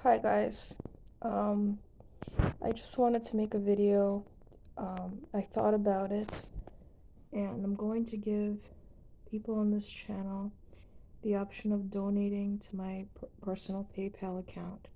Hi guys. Um, I just wanted to make a video. I thought about it, and I'm going to give people on this channel the option of donating to my personal PayPal account,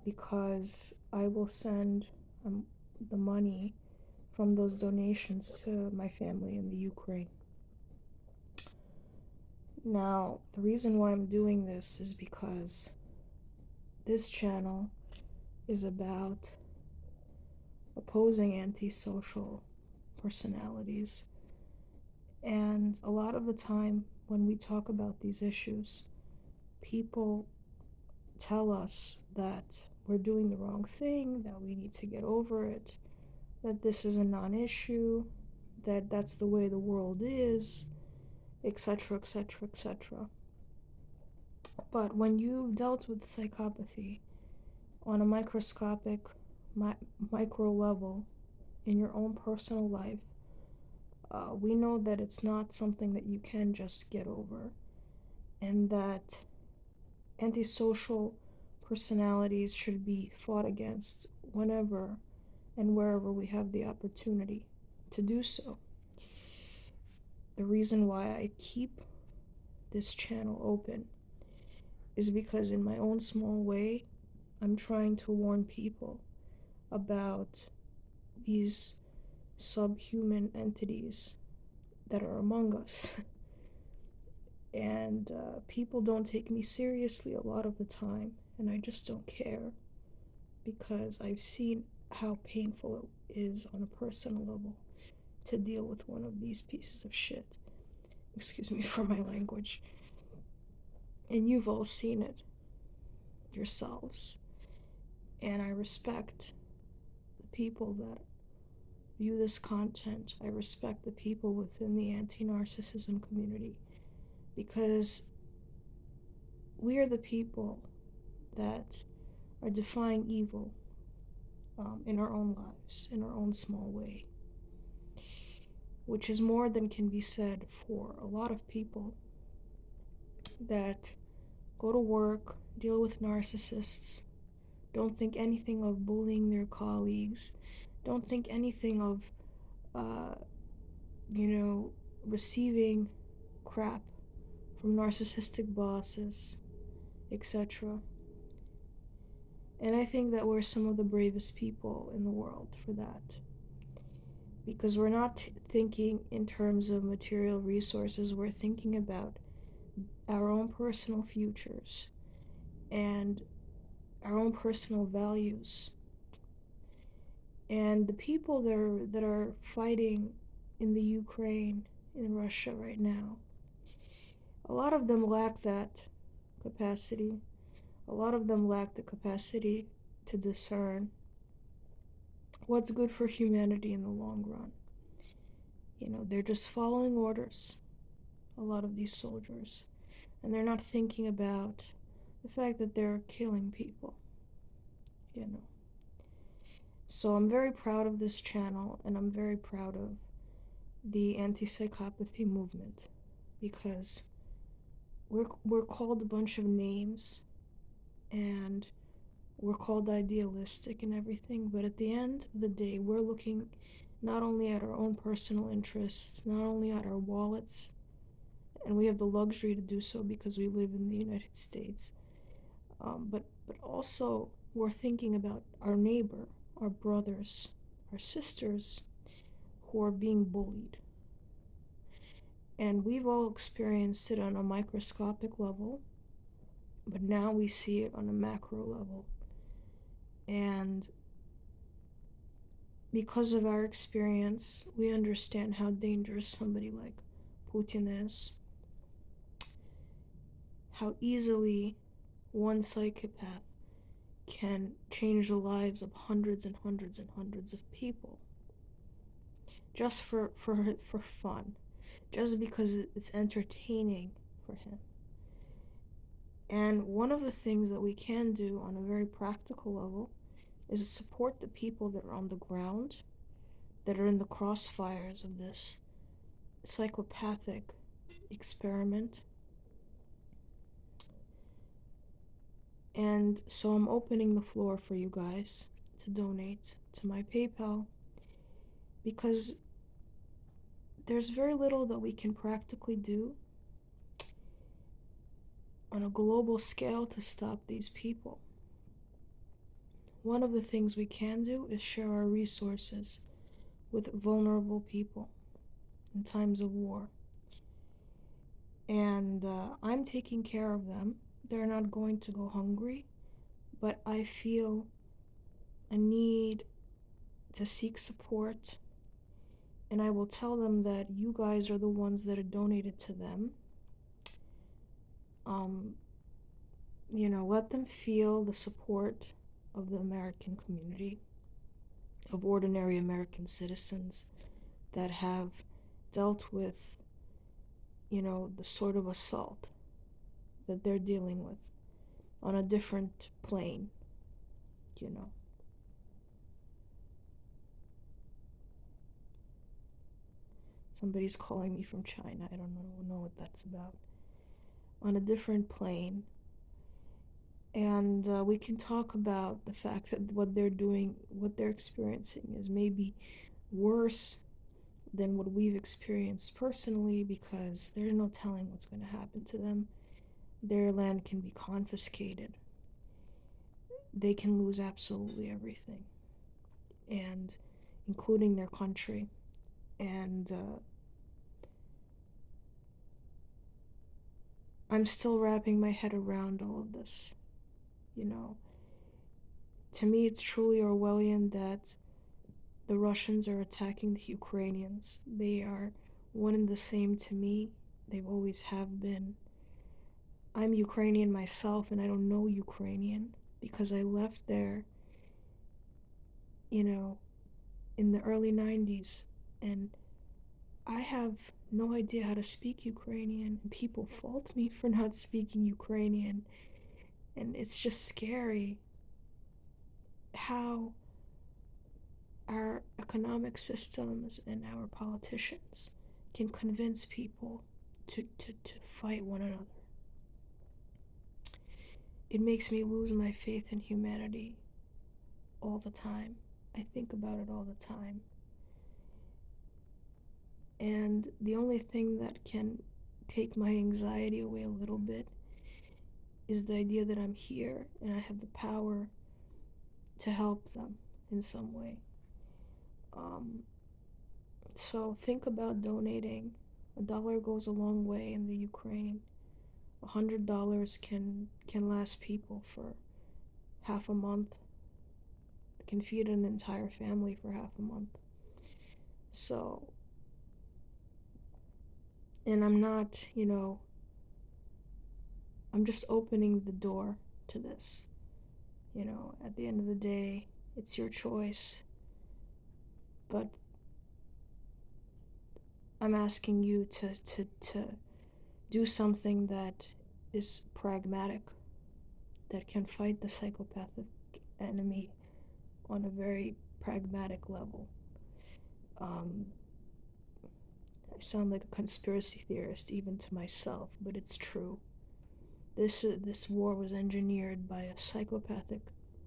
because I will send the money from those donations to my family in the Ukraine. Now, the reason why I'm doing this is because this channel is about opposing antisocial personalities. And a lot of the time, when we talk about these issues, people tell us that we're doing the wrong thing, that we need to get over it, that this is a non issue, that that's the way the world is, etc., etc., etc. But when you've dealt with psychopathy on a microscopic, micro level in your own personal life, we know that it's not something that you can just get over, and that antisocial personalities should be fought against whenever and wherever we have the opportunity to do so. The reason why I keep this channel open is because, in my own small way, I'm trying to warn people about these subhuman entities that are among us. And people don't take me seriously a lot of the time, and I just don't care, because I've seen how painful it is on a personal level to deal with one of these pieces of shit. Excuse me for my language. And you've all seen it yourselves. And I respect the people that view this content. I respect the people within the anti-narcissism community, because we are the people that are defying evil in our own lives, in our own small way, which is more than can be said for a lot of people that go to work, deal with narcissists, don't think anything of bullying their colleagues, don't think anything of, uh, receiving crap from narcissistic bosses, etc. And I think that we're some of the bravest people in the world for that. Because we're not thinking in terms of material resources, we're thinking about our own personal futures and our own personal values. And the people that are fighting in the Ukraine, in Russia right now, a lot of them lack that capacity. A lot of them lack the capacity to discern what's good for humanity in the long run. They're just following orders, a lot of these soldiers, and they're not thinking about the fact that they're killing people. So I'm very proud of this channel, and I'm very proud of the anti-psychopathy movement, because we're called a bunch of names, and we're called idealistic and everything, but at the end of the day, we're looking not only at our own personal interests, not only at our wallets, and we have the luxury to do so because we live in the United States, but also we're thinking about our neighbor, our brothers, our sisters who are being bullied. And we've all experienced it on a microscopic level, but now we see it on a macro level. And because of our experience, we understand how dangerous somebody like Putin is, how easily one psychopath can change the lives of hundreds and hundreds and hundreds of people, just for fun, just because it's entertaining for him. And one of the things that we can do on a very practical level is to support the people that are on the ground, that are in the crossfires of this psychopathic experiment. And And so I'm opening the floor for you guys to donate to my PayPal, because there's very little that we can practically do on a global scale to stop these people. One of the things we can do is share our resources with vulnerable people in times of war. And I'm taking care of them. They're not going to go hungry, but I feel a need to seek support, and I will tell them that you guys are the ones that are donated to them. Let them feel the support of the American community, of ordinary American citizens that have dealt with, the sort of assault that they're dealing with on a different plane, Somebody's calling me from China. I don't know what that's about. On a different plane. And we can talk about the fact that what they're doing, what they're experiencing is maybe worse than what we've experienced personally, because there's no telling what's going to happen to them. Their land can be confiscated. They can lose absolutely everything, and including their country. And I'm still wrapping my head around all of this. To me, it's truly Orwellian that the Russians are attacking the Ukrainians. They are one and the same to me. They've always have been. I'm Ukrainian myself, and I don't know Ukrainian because I left there, in the early 90s, and I have no idea how to speak Ukrainian, and people fault me for not speaking Ukrainian, and it's just scary how our economic systems and our politicians can convince people to fight one another. It makes me lose my faith in humanity all the time. I think about it all the time. And the only thing that can take my anxiety away a little bit is the idea that I'm here and I have the power to help them in some way. So think about donating. $1 goes a long way in the Ukraine. $100 can last people for half a month. It can feed an entire family for half a month. So, and I'm not, I'm just opening the door to this. At the end of the day, it's your choice. But I'm asking you to do something that is pragmatic, that can fight the psychopathic enemy on a very pragmatic level. I sound like a conspiracy theorist even to myself, but it's true. This war was engineered by a psychopathic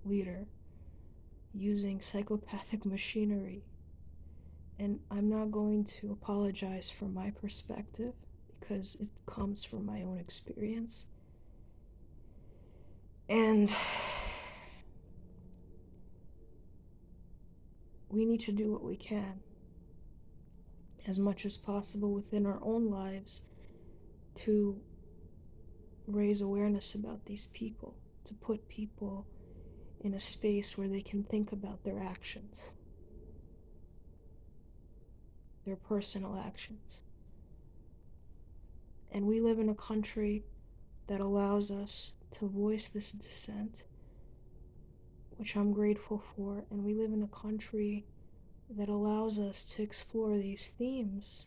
leader using psychopathic machinery. And I'm not going to apologize for my perspective because it comes from my own experience. And we need to do what we can, as much as possible within our own lives, to raise awareness about these people, to put people in a space where they can think about their actions, their personal actions. And we live in a country that allows us to voice this dissent, which I'm grateful for, and we live in a country that allows us to explore these themes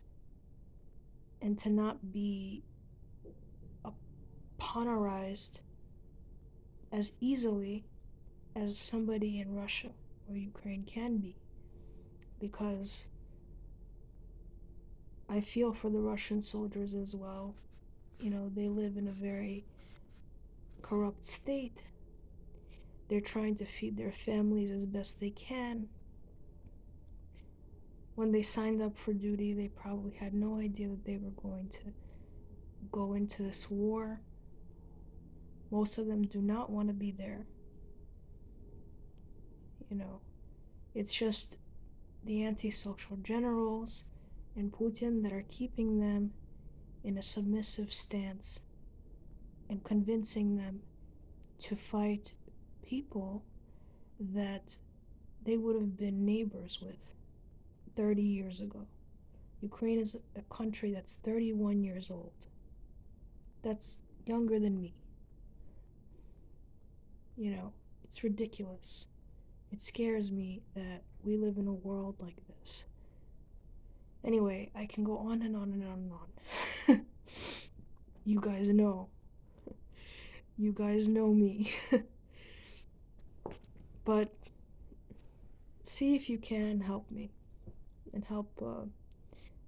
and to not be polarized as easily as somebody in Russia or Ukraine can be, because I feel for the Russian soldiers as well. They live in a very corrupt state, They're trying to feed their families as best they can. When they signed up for duty, they probably had no idea that they were going to go into this war. Most of them do not want to be there. You know, it's just the anti-social generals and Putin that are keeping them in a submissive stance and convincing them to fight people that they would have been neighbors with 30 years ago. Ukraine is a country that's 31 years old. That's younger than me. You know, it's ridiculous. It scares me that we live in a world like this. Anyway, I can go on and on and on and on. You guys know. You guys know me. But see if you can help me and help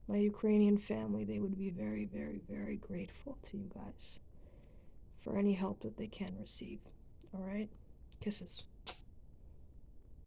my Ukrainian family. They would be very, very, very grateful to you guys for any help that they can receive. All right? Kisses.